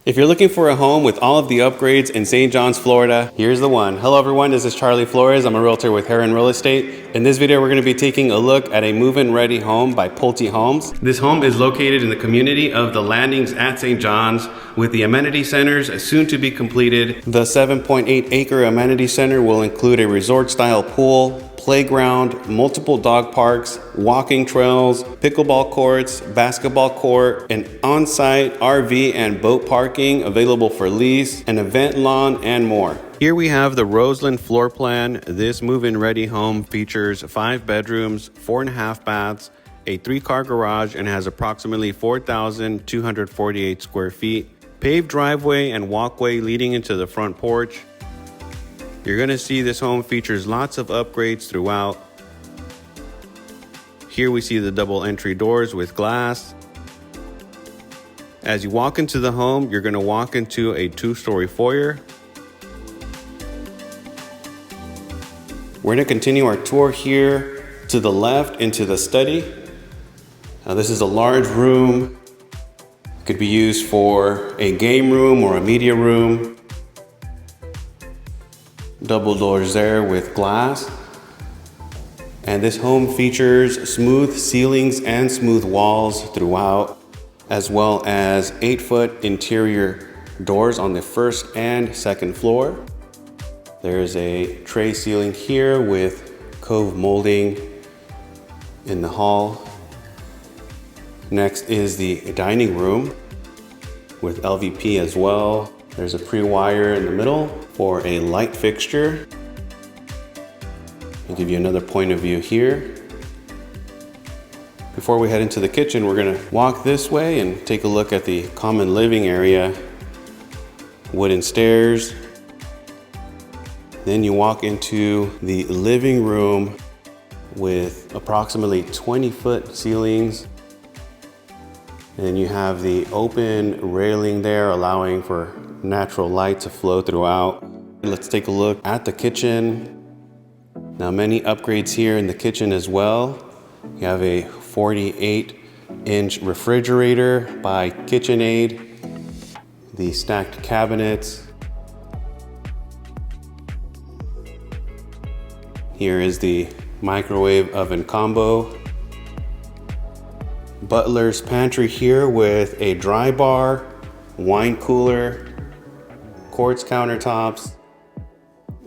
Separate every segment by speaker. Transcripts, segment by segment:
Speaker 1: If you're looking for a home with all of the upgrades in St. John's, Florida, here's the one. Hello everyone, this is Charlie Flores. I'm a realtor with Herron Real Estate. In this video, we're going to be taking a look at a move-in ready home by Pulte Homes. This home is located in the community of the Landings at St. John's with the amenity centers soon to be completed. The 7.8 acre amenity center will include a resort style pool, playground, multiple dog parks, walking trails, pickleball courts, basketball court, an on-site RV and boat parking available for lease, an event lawn, and more. Here we have the Roseland floor plan. This move-in ready home features 5 bedrooms, 4.5 baths, a 3-car garage, and has approximately 4,248 square feet, paved driveway and walkway leading into the front porch. You're going to see this home features lots of upgrades throughout. Here we see the double entry doors with glass. As you walk into the home, you're going to walk into a 2-story foyer. We're going to continue our tour here to the left into the study. Now this is a large room. It could be used for a game room or a media room. Double doors there with glass. And this home features smooth ceilings and smooth walls throughout, as well as 8-foot interior doors on the first and second floor. There's a tray ceiling here with cove molding in the hall. Next is the dining room with LVP as well. There's a pre-wire in the middle for a light fixture. I'll give you another point of view here. Before we head into the kitchen, we're gonna walk this way and take a look at the common living area. Wooden stairs. Then you walk into the living room with approximately 20-foot ceilings. And you have the open railing there, allowing for natural light to flow throughout. Let's take a look at the kitchen. Now, many upgrades here in the kitchen as well. You have a 48-inch refrigerator by KitchenAid, the stacked cabinets. Here is the microwave oven combo. Butler's pantry here with a dry bar, wine cooler, quartz countertops,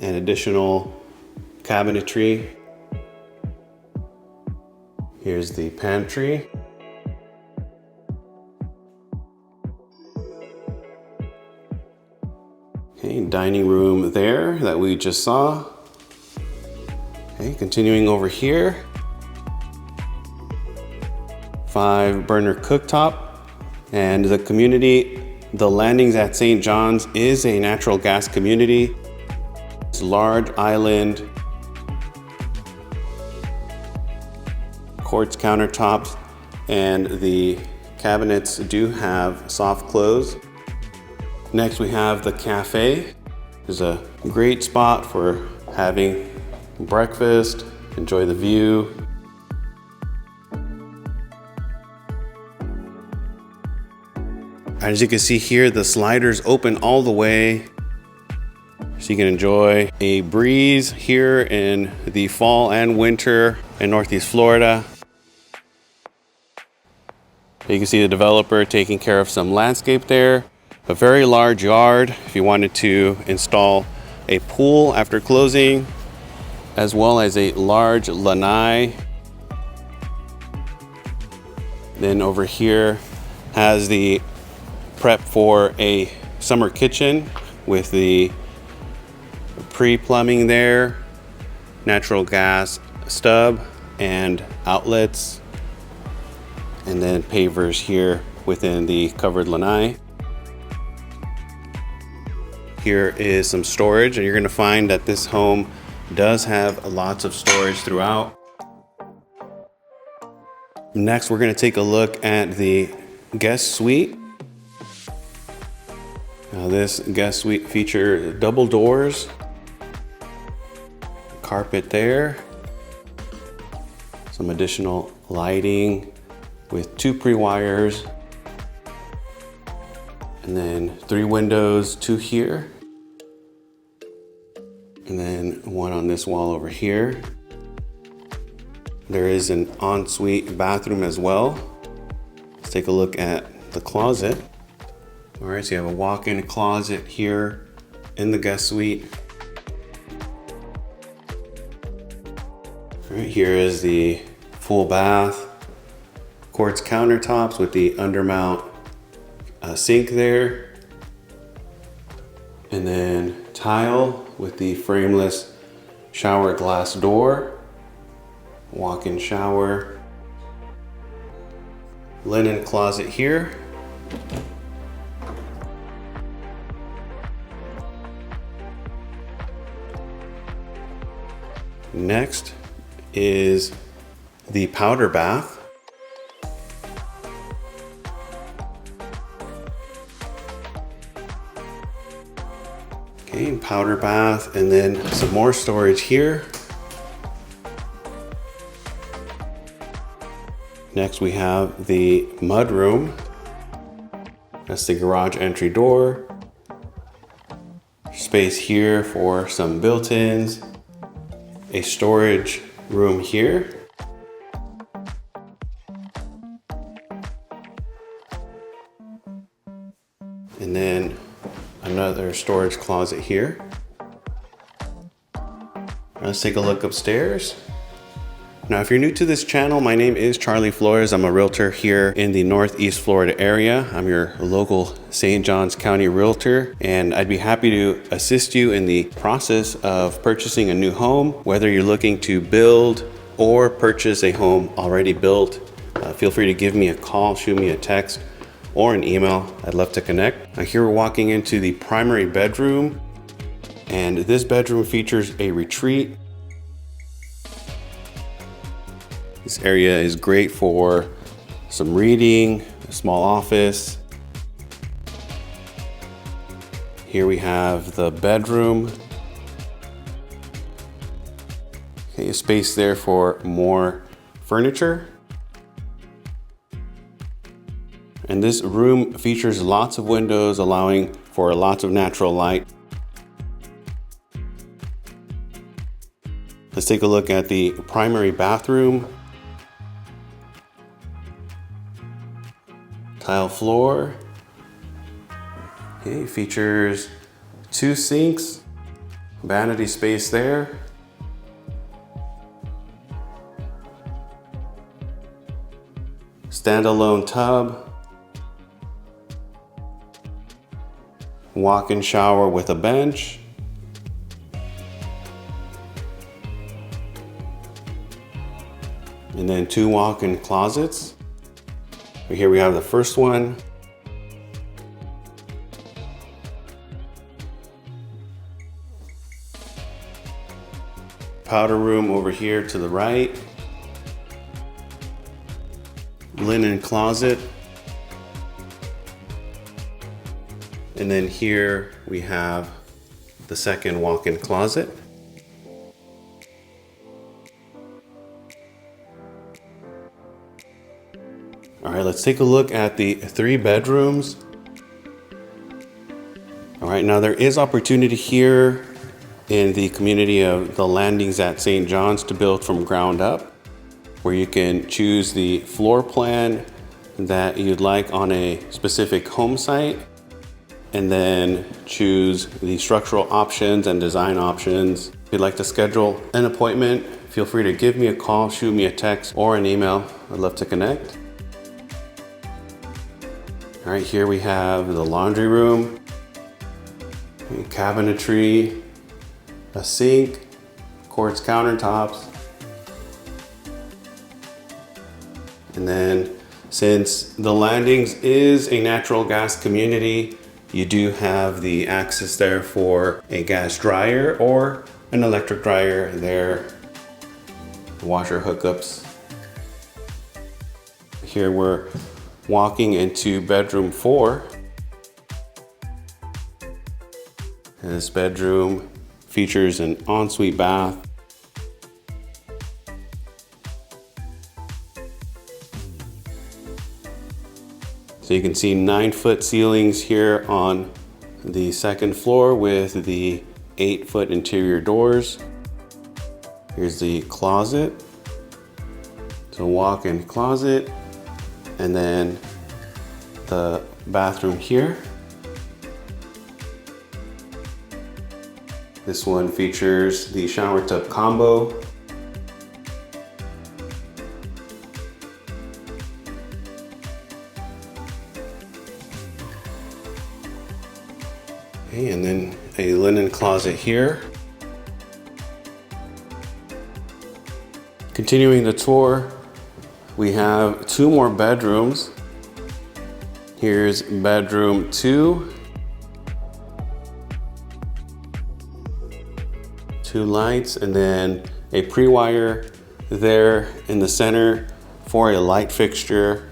Speaker 1: and additional cabinetry. Here's the pantry. Okay, dining room there that we just saw. Okay, continuing over here. 5-burner cooktop, and the community, the Landings at St. John's, is a natural gas community. It's large island, quartz countertops, and the cabinets do have soft close. Next we have the cafe. It's a great spot for having breakfast, enjoy the view. As you can see here, the sliders open all the way, so you can enjoy a breeze here in the fall and winter in Northeast Florida. You can see the developer taking care of some landscape there. A very large yard if you wanted to install a pool after closing, as well as a large lanai. Then over here has the prep for a summer kitchen with the pre-plumbing there, natural gas stub and outlets, and then pavers here within the covered lanai. Here is some storage, and you're going to find that this home does have lots of storage throughout. Next, we're going to take a look at the guest suite. Now this guest suite features double doors, carpet there, some additional lighting with 2 pre-wires, And then 3 windows, 2 here. And then 1 on this wall over here. There is an ensuite bathroom as well. Let's take a look at the closet. All right, so you have a walk-in closet here in the guest suite. All right, here is the full bath. Quartz countertops with the undermount sink there. And then tile with the frameless shower glass door. Walk-in shower. Linen closet here. Next is the powder bath. Okay, powder bath, and then some more storage here. Next we have the mud room. That's the garage entry door. Space here for some built-ins. A storage room here. And then another storage closet here. Let's take a look upstairs. Now, if you're new to this channel, my name is Charlie Flores. I'm a realtor here in the Northeast Florida area. I'm your local St. Johns County realtor, and I'd be happy to assist you in the process of purchasing a new home, whether you're looking to build or purchase a home already built. Feel free to give me a call, shoot me a text, or an email. I'd love to connect. Now, here we're walking into the primary bedroom, and this bedroom features a retreat. This area is great for some reading, a small office. Here we have the bedroom. Okay, a space there for more furniture. And this room features lots of windows, allowing for lots of natural light. Let's take a look at the primary bathroom. Tile floor. Okay, features 2 sinks, vanity space there. Standalone tub. Walk-in shower with a bench. And then 2 walk-in closets. Here we have the first one. Powder room over here to the right. Linen closet. And then here we have the second walk-in closet. All right, let's take a look at the 3 bedrooms. All right, now there is opportunity here in the community of the Landings at St. John's to build from ground up, where you can choose the floor plan that you'd like on a specific home site, and then choose the structural options and design options. If you'd like to schedule an appointment, feel free to give me a call, shoot me a text, or an email. I'd love to connect. All right, here we have the laundry room, cabinetry, a sink, quartz countertops. And then, since the Landings is a natural gas community, you do have the access there for a gas dryer or an electric dryer there, washer hookups. Here we're walking into bedroom 4. And this bedroom features an ensuite bath. So you can see 9-foot ceilings here on the second floor with the 8-foot interior doors. Here's the closet. So walk-in closet, and then the bathroom here. This one features the shower tub combo. Okay, and then a linen closet here. Continuing the tour, we have 2 more bedrooms. Here's bedroom 2. 2 lights, and then a pre-wire there in the center for a light fixture.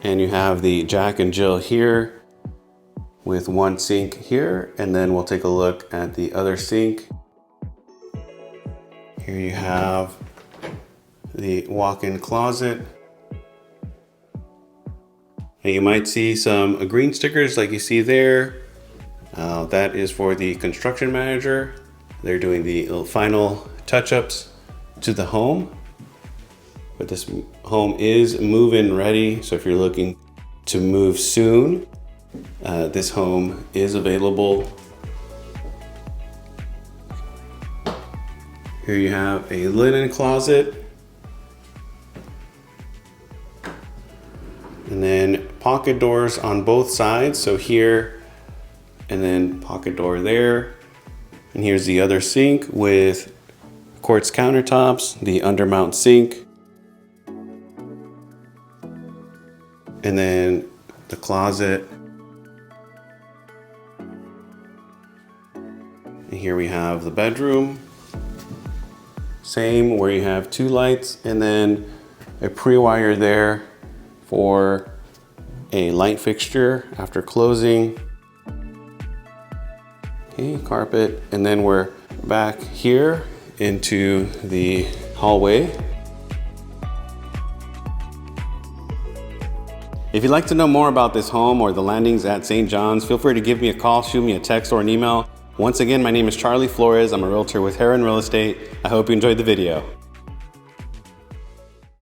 Speaker 1: And you have the Jack and Jill here with 1 sink here, and then we'll take a look at the other sink. Here you have the walk-in closet. And you might see some green stickers like you see there. That is for the construction manager. They're doing the final touch-ups to the home. But this home is move-in ready, so if you're looking to move soon, this home is available. Here you have a linen closet. And then pocket doors on both sides, so here, and then pocket door there. And here's the other sink with quartz countertops, the undermount sink. And then the closet. And here we have the bedroom. Same, where you have 2 lights and then a pre-wire there for a light fixture after closing. Okay, carpet, and then we're back here into the hallway. If you'd like to know more about this home or the landings at St. John's, feel free to give me a call, shoot me a text or an email. Once again, my name is Charlie Flores. I'm a realtor with Herron Real Estate. I hope you enjoyed the video.